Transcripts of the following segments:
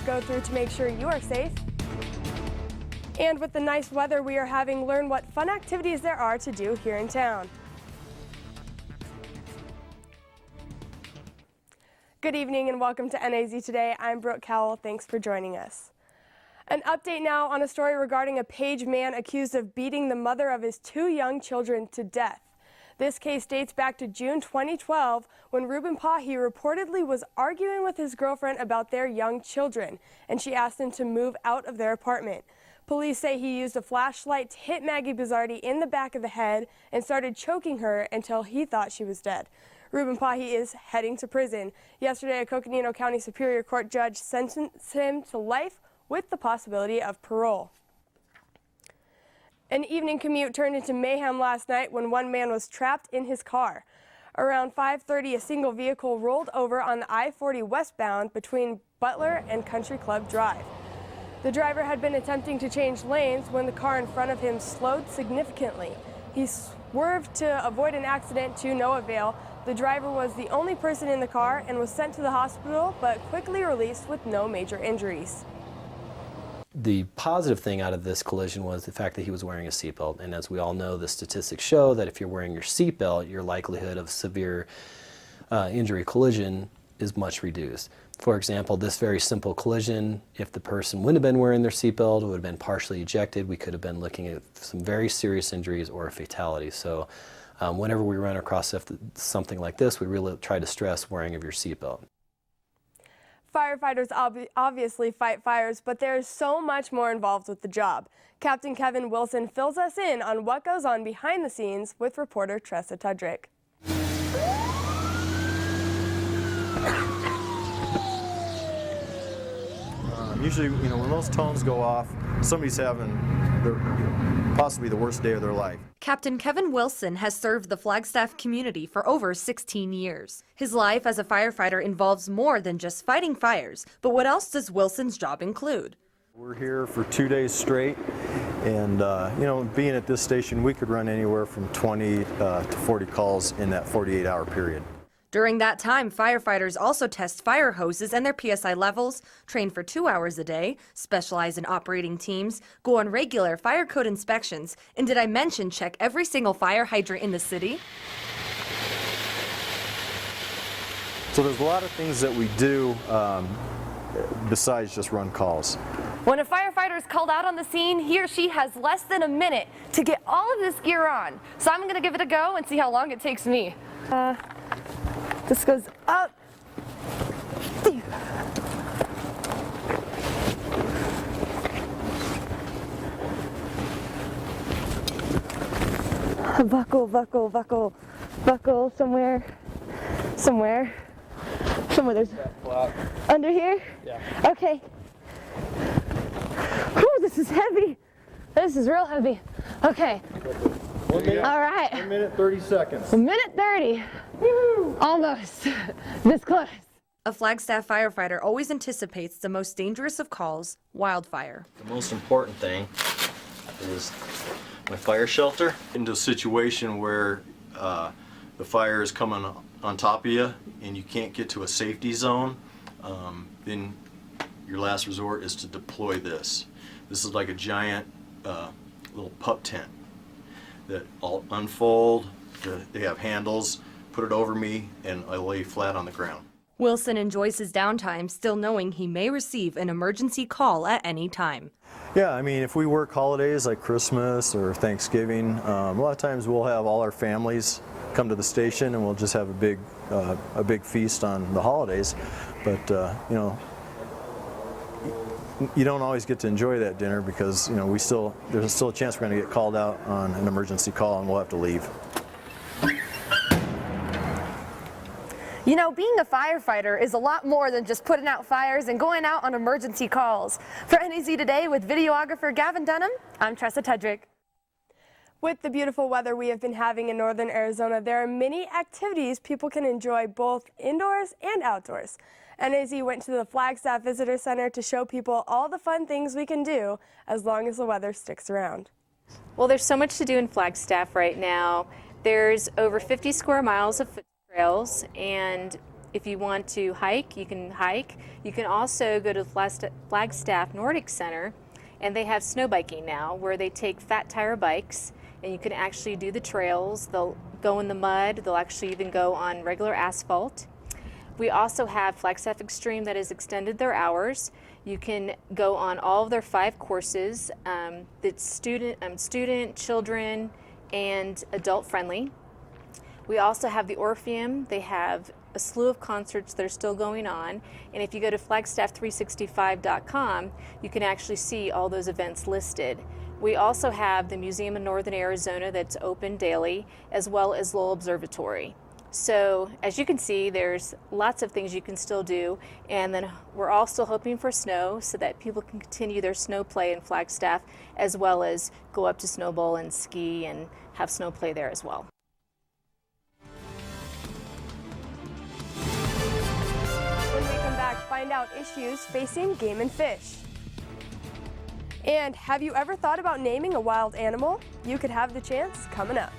go through to make sure you are safe. And with the nice weather we are having, learn what fun activities there are to do here in town. Good evening and welcome to NAZ Today. I'm Brooke Cowell. Thanks for joining us. An update now on a story regarding a Page man accused of beating the mother of his 2 young children to death. This case dates back to June 2012 when Ruben Pahi reportedly was arguing with his girlfriend about their young children, and she asked him to move out of their apartment. Police say he used a flashlight to hit Maggie Bizzardi in the back of the head and started choking her until he thought she was dead. Ruben Pahi is heading to prison. Yesterday, a Coconino County Superior Court judge sentenced him to life with the possibility of parole. An evening commute turned into mayhem last night when one man was trapped in his car. Around 5:30, a single vehicle rolled over on the I-40 westbound between Butler and Country Club Drive. The driver had been attempting to change lanes when the car in front of him slowed significantly. He swerved to avoid an accident to no avail. The driver was the only person in the car and was sent to the hospital, but quickly released with no major injuries. The positive thing out of this collision was the fact that he was wearing a seatbelt, and as we all know, the statistics show that if you're wearing your seatbelt, your likelihood of severe injury collision is much reduced. For example, this very simple collision, if the person wouldn't have been wearing their seatbelt, it would have been partially ejected, we could have been looking at some very serious injuries or a fatality. So whenever we run across something like this, we really try to stress wearing of your seatbelt. Firefighters obviously fight fires, but there is so much more involved with the job. Captain Kevin Wilson fills us in on what goes on behind the scenes with reporter Tressa Tudrick. Usually, when those tones go off, somebody's having possibly the worst day of their life. Captain Kevin Wilson has served the Flagstaff community for over 16 years. His life as a firefighter involves more than just fighting fires, but what else does Wilson's job include? We're here for 2 days straight, and being at this station, we could run anywhere from 20 to 40 calls in that 48-hour period. During that time, firefighters also test fire hoses and their PSI levels, train for 2 hours a day, specialize in operating teams, go on regular fire code inspections, and did I mention check every single fire hydrant in the city? So there's a lot of things that we do besides just run calls. When a firefighter is called out on the scene, he or she has less than a minute to get all of this gear on. So I'm going to give it a go and see how long it takes me. This goes up. Buckle, buckle, buckle, buckle somewhere. Somewhere there's under here? Yeah. Okay. Whew, this is heavy. This is real heavy. Okay. 1 minute, all right. 1 minute, 30 seconds. 1 minute 30. Woo. Almost. This close. A Flagstaff firefighter always anticipates the most dangerous of calls, wildfire. The most important thing is my fire shelter. Into a situation where the fire is coming on top of you and you can't get to a safety zone, then your last resort is to deploy this. This is like a giant little pup tent that I'll unfold, they have handles, put it over me, and I lay flat on the ground. Wilson enjoys his downtime, still knowing he may receive an emergency call at any time. Yeah, if we work holidays like Christmas or Thanksgiving, a lot of times we'll have all our families come to the station and we'll just have a big feast on the holidays. But you don't always get to enjoy that dinner because there's still a chance we're going to get called out on an emergency call and we'll have to leave. Being a firefighter is a lot more than just putting out fires and going out on emergency calls. For NAZ Today with videographer Gavin Dunham, I'm Tressa Tudrick. With the beautiful weather we have been having in northern Arizona, there are many activities people can enjoy both indoors and outdoors. NAZ went to the Flagstaff Visitor Center to show people all the fun things we can do as long as the weather sticks around. Well, there's so much to do in Flagstaff right now. There's over 50 square miles of foot trails, and If you want to hike, you can hike. You can also go to Flagstaff Nordic Center, and they have snow biking now, where they take fat tire bikes, and you can actually do the trails. They'll go in the mud. They'll actually even go on regular asphalt. We also have Flagstaff Extreme that has extended their hours. You can go on all of their 5 courses. That's student, children, and adult friendly. We also have the Orpheum. They have a slew of concerts that are still going on. And if you go to flagstaff365.com, you can actually see all those events listed. We also have the Museum of Northern Arizona that's open daily, as well as Lowell Observatory. So as you can see, there's lots of things you can still do, and then we're all still hoping for snow so that people can continue their snow play in Flagstaff, as well as go up to Snow Bowl and ski and have snow play there as well. When we come back, find out issues facing game and fish. And have you ever thought about naming a wild animal? You could have the chance coming up.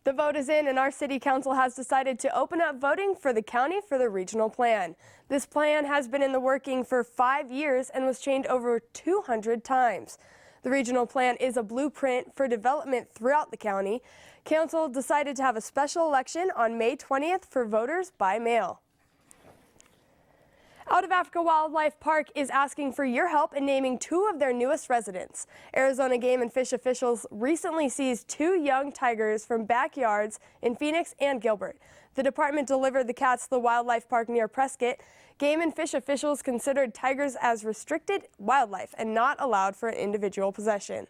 The vote is in, and our city council has decided to open up voting for the county for the regional plan. This plan has been in the working for 5 years and was changed over 200 times. The regional plan is a blueprint for development throughout the county. Council decided to have a special election on May 20th for voters by mail. Out of Africa Wildlife Park is asking for your help in naming 2 of their newest residents. Arizona Game and Fish officials recently seized 2 young tigers from backyards in Phoenix and Gilbert. The department delivered the cats to the wildlife park near Prescott. Game and Fish officials considered tigers as restricted wildlife and not allowed for individual possession.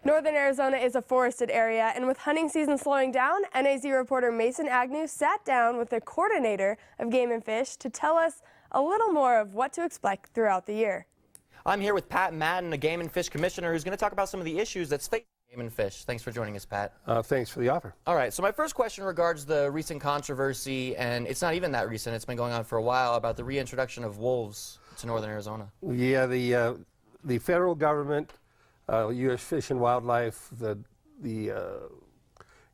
Northern Arizona is a forested area, and with hunting season slowing down, NAZ reporter Mason Agnew sat down with the coordinator of Game and Fish to tell us a little more of what to expect throughout the year. I'm here with Pat Madden, a Game and Fish commissioner, who's going to talk about some of the issues that's facing Game and Fish. Thanks for joining us, Pat. Thanks for the offer. All right, so my first question regards the recent controversy, and it's not even that recent, it's been going on for a while, about the reintroduction of wolves to Northern Arizona. Yeah, the federal government, U.S. Fish and Wildlife, the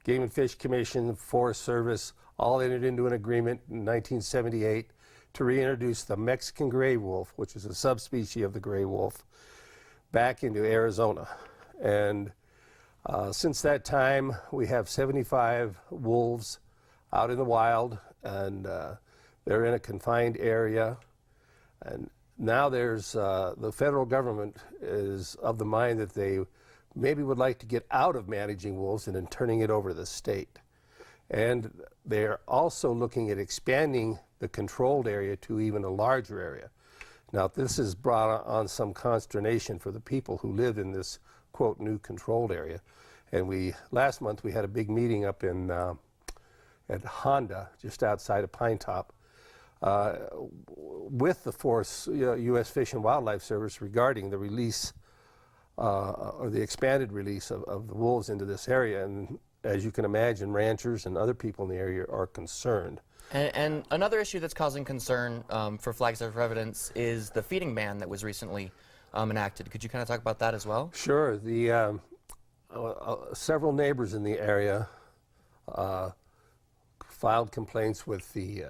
Game and Fish Commission, Forest Service, all entered into an agreement in 1978 to reintroduce the Mexican gray wolf, which is a subspecies of the gray wolf, back into Arizona. And since that time, we have 75 wolves out in the wild, and they're in a confined area. And now there's the federal government is of the mind that they maybe would like to get out of managing wolves and then turning it over to the state. And they're also looking at expanding the controlled area to even a larger area. Now, this has brought on some consternation for the people who live in this, quote, new controlled area. And last month we had a big meeting up in at Honda, just outside of Pine Top, with the U.S. Fish and Wildlife Service regarding the release or the expanded release of the wolves into this area. And as you can imagine, ranchers and other people in the area are concerned. And another issue that's causing concern for Flagstaff residents is the feeding ban that was recently enacted. Could you kind of talk about that as well? Sure. The several neighbors in the area filed complaints with the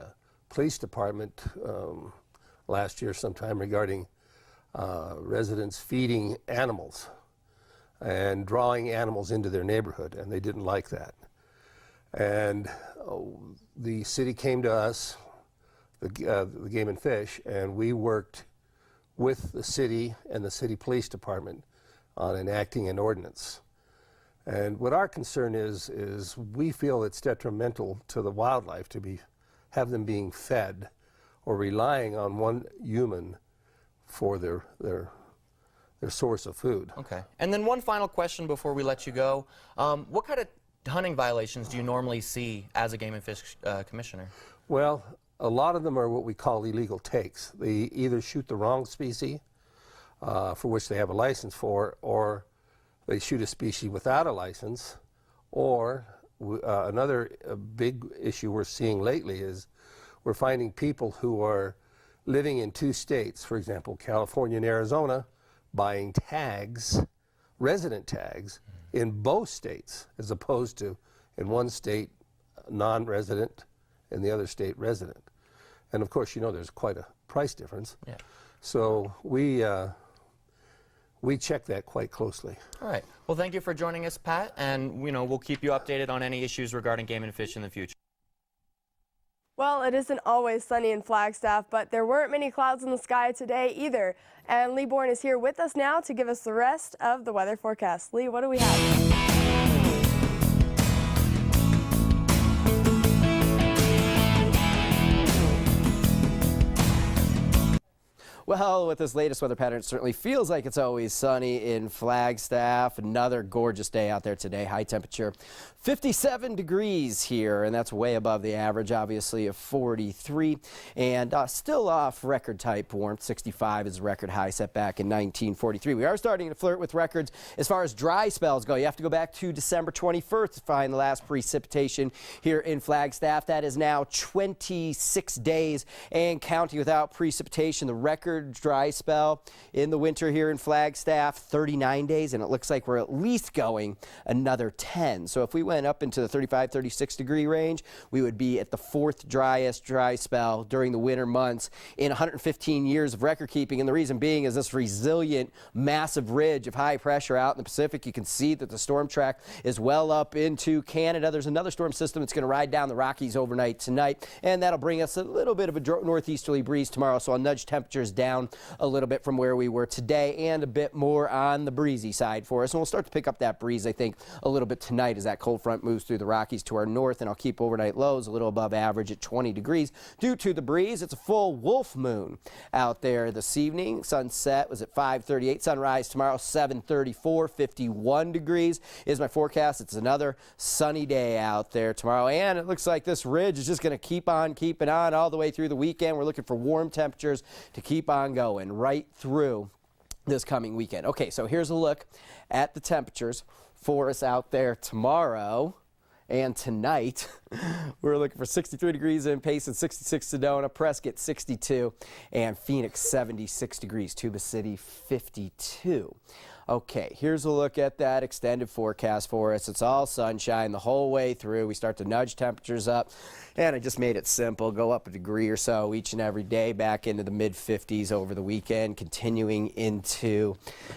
police department last year sometime regarding residents feeding animals and drawing animals into their neighborhood, and they didn't like that. And the city came to us, the Game and Fish, and we worked with the city and the city police department on enacting an ordinance. And what our concern is we feel it's detrimental to the wildlife to have them being fed or relying on one human for their source of food. Okay. And then one final question before we let you go. What kind of hunting violations do you normally see as a Game and Fish commissioner? Well, a lot of them are what we call illegal takes. They either shoot the wrong species, for which they have a license for, or they shoot a species without a license, or another big issue we're seeing lately is we're finding people who are living in 2 states, for example, California and Arizona, buying tags, resident tags, in both states, as opposed to in one state non-resident and the other state resident. And of course, you know, there's quite a price difference. Yeah. So we check that quite closely. All right. Well, thank you for joining us, Pat, and we'll keep you updated on any issues regarding game and fish in the future. Well, it isn't always sunny in Flagstaff, but there weren't many clouds in the sky today either. And Lee Bourne is here with us now to give us the rest of the weather forecast. Lee, what do we have? Well, with this latest weather pattern, it certainly feels like it's always sunny in Flagstaff. Another gorgeous day out there today. High temperature 57 degrees here, and that's way above the average, obviously, of 43. And still off record type warmth. 65 is the record high set back in 1943. We are starting to flirt with records as far as dry spells go. You have to go back to December 21st to find the last precipitation here in Flagstaff. That is now 26 days and counting without precipitation. The record dry spell in the winter here in Flagstaff, 39 days, and it looks like we're at least going another 10. So if we went up into the 35, 36 degree range, we would be at the 4th driest dry spell during the winter months in 115 years of record keeping. And the reason being is this resilient, massive ridge of high pressure out in the Pacific. You can see that the storm track is well up into Canada. There's another storm system that's going to ride down the Rockies overnight tonight, and that'll bring us a little bit of a northeasterly breeze tomorrow. So I'll nudge temperatures down a little bit from where we were today and a bit more on the breezy side for us. And we'll start to pick up that breeze, I think, a little bit tonight as that cold front moves through the Rockies to our north, and I'll keep overnight lows a little above average at 20 degrees due to the breeze. It's a full wolf moon out there this evening. Sunset was at 5:38. Sunrise tomorrow, 7:34. 51 degrees is my forecast. It's another sunny day out there tomorrow, and it looks like this ridge is just going to keep on keeping on all the way through the weekend. We're looking for warm temperatures to keep on going right through this coming weekend. Okay, so here's a look at the temperatures for us out there tomorrow and tonight. We're looking for 63 degrees in Payson, 66 Sedona, Prescott 62, and Phoenix 76 degrees, Tuba City 52. Okay, here's a look at that extended forecast for us. It's all sunshine the whole way through. We start to nudge temperatures up, and I just made it simple. Go up a degree or so each and every day, back into the mid-50s over the weekend, continuing into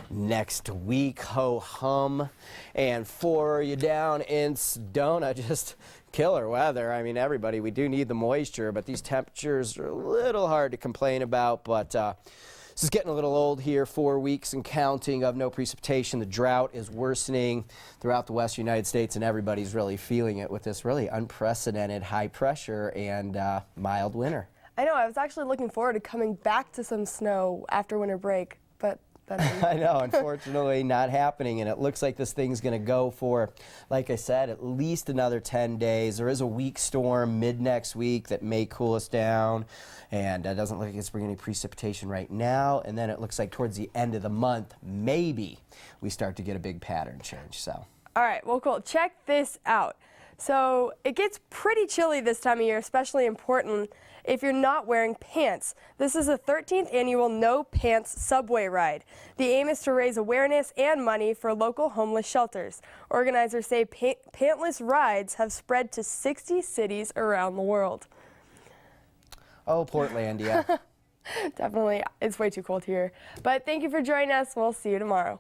next week. Ho-hum. And for you down in Sedona, just killer weather. I mean, everybody, we do need the moisture, but these temperatures are a little hard to complain about, but this is getting a little old here. 4 weeks and counting of no precipitation. The drought is worsening throughout the western United States, and everybody's really feeling it with this really unprecedented high pressure and mild winter. I know, I was actually looking forward to coming back to some snow after winter break, but I know, unfortunately not happening, and it looks like this thing's going to go for, like I said, at least another 10 days. There is a weak storm mid next week that may cool us down, and it doesn't look like it's bringing any precipitation right now, and then it looks like towards the end of the month, maybe we start to get a big pattern change. So. All right, well, cool. Check this out. So it gets pretty chilly this time of year, especially in Portland, if you're not wearing pants. This is the 13th annual No Pants Subway Ride. The aim is to raise awareness and money for local homeless shelters. Organizers say pantless rides have spread to 60 cities around the world. Oh, Portlandia. Definitely, it's way too cold here. But thank you for joining us. We'll see you tomorrow.